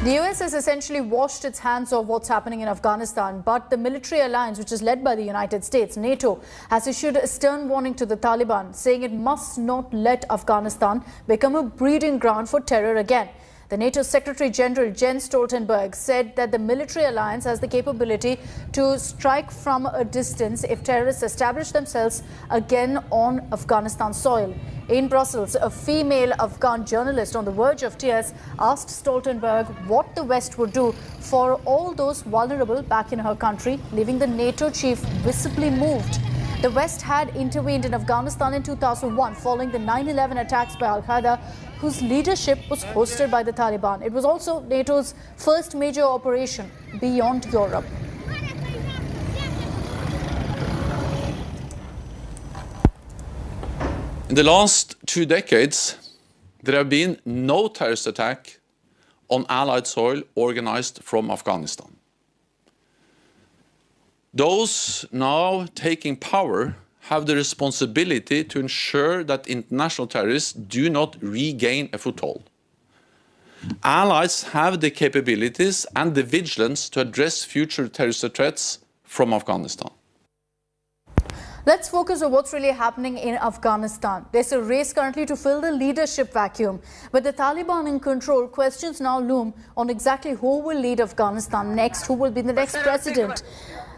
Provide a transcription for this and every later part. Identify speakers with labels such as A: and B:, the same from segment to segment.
A: The US has essentially washed its hands of what's happening in Afghanistan, but the military alliance, which is led by the United States, NATO, has issued a stern warning to the Taliban, saying it must not let Afghanistan become a breeding ground for terror again. The NATO Secretary General Jens Stoltenberg said that the military alliance has the capability to strike from a distance if terrorists establish themselves again on Afghanistan soil. In Brussels, a female Afghan journalist on the verge of tears asked Stoltenberg what the West would do for all those vulnerable back in her country, leaving the NATO chief visibly moved. The West had intervened in Afghanistan in 2001 following the 9/11 attacks by Al-Qaeda, whose leadership was hosted by the Taliban. It was also NATO's first major operation beyond Europe.
B: In the last 2 decades, there have been no terrorist attack on Allied soil organized from Afghanistan. Those now taking power have the responsibility to ensure that international terrorists do not regain a foothold. Allies have the capabilities and the vigilance to address future terrorist threats from Afghanistan.
A: Let's focus on what's really happening in Afghanistan. There's a race currently to fill the leadership vacuum. But the Taliban in control, questions now loom on exactly who will lead Afghanistan next, who will be the next president.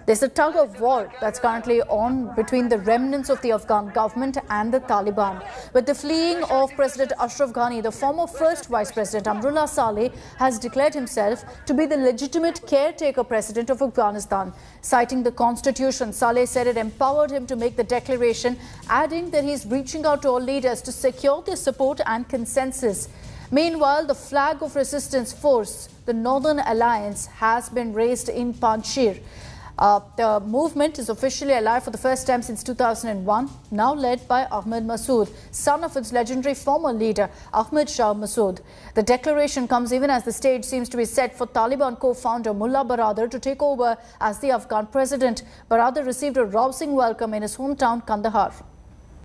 A: There's a tug of war that's currently on between the remnants of the Afghan government and the Taliban. With the fleeing of President Ashraf Ghani, the former first Vice President Amrullah Saleh has declared himself to be the legitimate caretaker president of Afghanistan. Citing the constitution, Saleh said it empowered him to make the declaration, adding that he's reaching out to all leaders to secure their support and consensus. Meanwhile, the flag of resistance force, the Northern Alliance, has been raised in Panjshir. The movement is officially alive for the first time since 2001, now led by Ahmad Massoud, son of its legendary former leader, Ahmad Shah Massoud. The declaration comes even as the stage seems to be set for Taliban co-founder Mullah Baradar to take over as the Afghan president. Baradar received a rousing welcome in his hometown, Kandahar.